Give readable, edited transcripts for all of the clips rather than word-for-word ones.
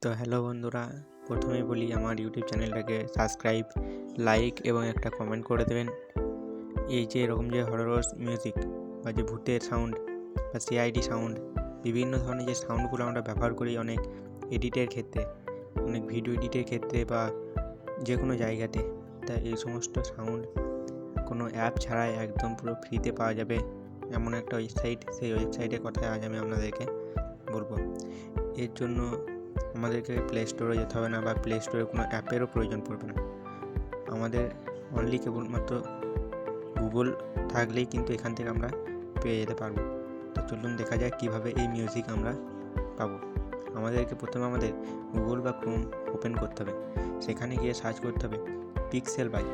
তো হ্যালো বন্ধুরা, প্রথমেই বলি আমার ইউটিউব চ্যানেলটাকে সাবস্ক্রাইব, লাইক এবং একটা কমেন্ট করে দেবেন। এই যে এরকম যে হরর মিউজিক বা যে ভূতের সাউন্ড বা সিআইডি সাউন্ড, বিভিন্ন ধরনের যে সাউন্ডগুলো আমরা ব্যবহার করি অনেক এডিটের ক্ষেত্রে, অনেক ভিডিও এডিটের ক্ষেত্রে বা যে কোনো জায়গাতে, তা এই সমস্ত সাউন্ড কোনো অ্যাপ ছাড়াই একদম পুরো ফ্রিতে পাওয়া যাবে এমন একটা ওয়েবসাইট। সেই ওয়েবসাইটের কথা আজ আমি আপনাদেরকে বলবো। এর জন্য আমাদেরকে প্লে স্টোরে যেতে হবে না বা প্লে স্টোরে কোনো অ্যাপেরও প্রয়োজন পড়বে না। আমাদের অনলি কেবলমাত্র গুগল থাকলেই কিন্তু এখান থেকে আমরা পেয়ে যেতে পারবো। তো চলুন দেখা যায় কীভাবে এই মিউজিক আমরা পাবো। আমাদেরকে প্রথমে আমাদের গুগল বা ক্রোম ওপেন করতে হবে, সেখানে গিয়ে সার্চ করতে হবে পিক্সেল বাই।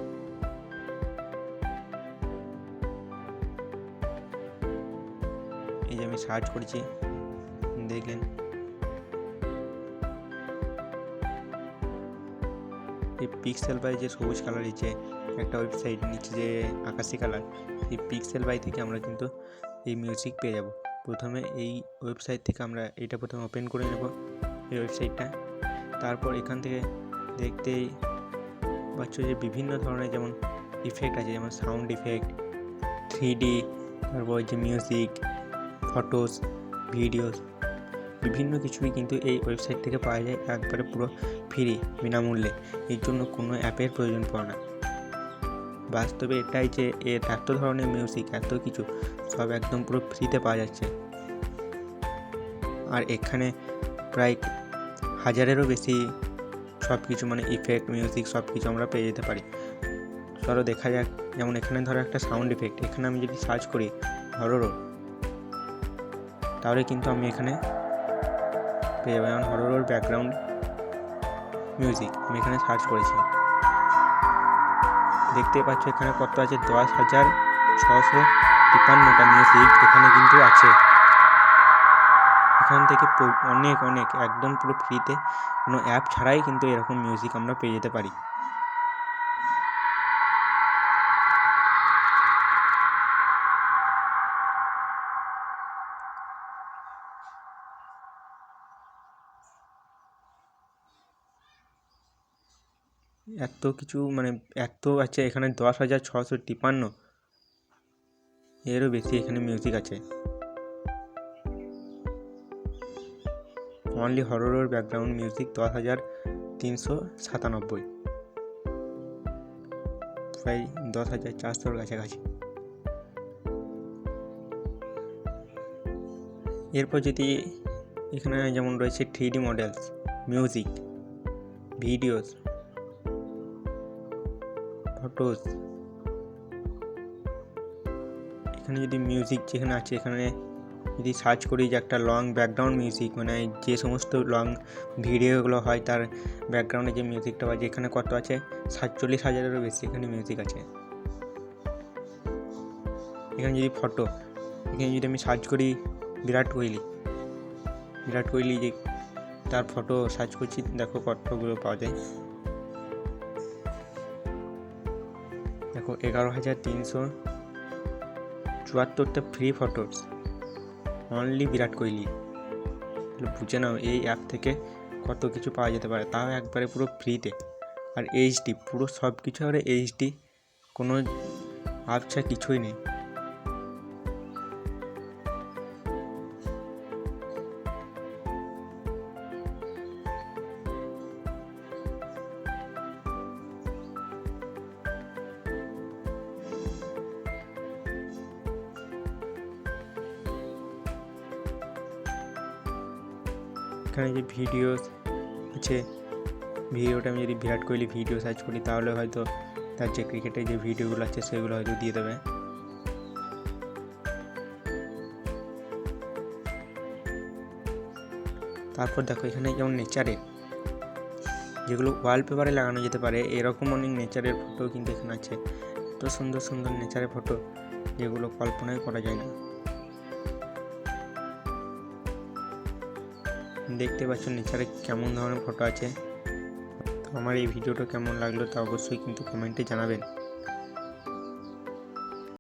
এই যে আমি সার্চ করেছি, দেখলেন এই পিক্সেল বাই যে সবুজ কালার নিচে একটা ওয়েবসাইট, নিচে যে আকাশি কালার, এই পিক্সেল বাই থেকে আমরা কিন্তু এই মিউজিক পেয়ে যাব। প্রথমে এই ওয়েবসাইট থেকে আমরা এটা প্রথমে ওপেন করে নেব, এই ওয়েবসাইটটা। তারপর এখান থেকে দেখতেই পাচ্ছ যে বিভিন্ন ধরনের যেমন ইফেক্ট আছে, যেমন সাউন্ড ইফেক্ট, 3D, তারপর যে মিউজিক, ফটোস, ভিডিওস, বিভিন্ন কিছুই কিন্তু এই ওয়েবসাইট থেকে পাওয়া যায় একবারে পুরো ফ্রি, বিনামূল্যে। এর জন্য কোনো অ্যাপের প্রয়োজন পড়ে না। বাস্তবে এটাই যে এর এত ধরনের মিউজিক, এত কিছু সব একদম পুরো ফ্রিতে পাওয়া যাচ্ছে। আর এখানে প্রায় 1000-এরও বেশি সব কিছু, মানে ইফেক্ট, মিউজিক সব কিছু আমরা পেয়ে যেতে পারি। চলো দেখা যাক। যেমন এখানে ধরো একটা সাউন্ড ইফেক্ট, এখানে আমি যদি সার্চ করি হরর, তাহলে কিন্তু আমি এখানে পেয়ে যাবো। যেমন হরর ব্যাকগ্রাউন্ড মিউজিক আমি এখানে সার্চ করেছি, দেখতে পাচ্ছ এখানে কত আছে, 10,653টা মিউজিক এখানে কিন্তু আছে। এখান থেকে অনেক অনেক একদম পুরো ফ্রিতে, কোনো অ্যাপ ছাড়াই কিন্তু এরকম মিউজিক আমরা পেয়ে যেতে পারি। এত কিছু, মানে এত আছে এখানে, 10,653 এরও বেশি এখানে মিউজিক আছে। অনলি হরর ব্যাকগ্রাউন্ড মিউজিক 10,397, প্রায় 10,400-র কাছাকাছি। এরপর যদি এখানে যেমন রয়েছে 3D models, music, videos, photos, এখানে যদি মিউজিক যেখানে আছে, এখানে যদি সার্চ করি যে একটা লং ব্যাকগ্রাউন্ড মিউজিক, মানে যে সমস্ত লং ভিডিওগুলো হয় তার ব্যাকগ্রাউন্ডে যে মিউজিকটা বাজে, এখানে কত আছে, 47,000-এরও বেশি এখানে মিউজিক আছে। এখানে যদি ফটো, এখানে যদি আমি সার্চ করি বিরাট কোহলি যে তার ফটো সার্চ করছি, দেখো কতগুলো পাওয়া যায়। দেখো 11,374টা free photos, only Virat Kohli. বুঝে নাও এই অ্যাপ থেকে কত কিছু পাওয়া যেতে পারে, তাও একবারে পুরো ফ্রিতে। আর এইচডি পুরো সব কিছু, আর এইচডি, কোনো আবছা কিছুই নেই। এখানে যে ভিডিওস আছে, ভিডিওটা আমি যদি বিরাট কোহলি ভিডিও সার্চ করি, তাহলে হয়তো তার যে ক্রিকেটের যে ভিডিওগুলো আছে সেগুলো হয়তো দিয়ে দেবে। তারপর দেখো এখানে যেমন নেচারের, যেগুলো ওয়ালপেপারে লাগানো যেতে পারে, এরকম অনেক নেচারের ফটো কিন্তু এখানে আছে। এত সুন্দর সুন্দর নেচারের ফটো, যেগুলো কল্পনাই করা যায় না। দেখতে পাচ্ছ নেচারে কেমন ধরনের ফটো আছে। তো আমার এই ভিডিওটা কেমন লাগলো তা অবশ্যই কিন্তু কমেন্টে জানাবেন।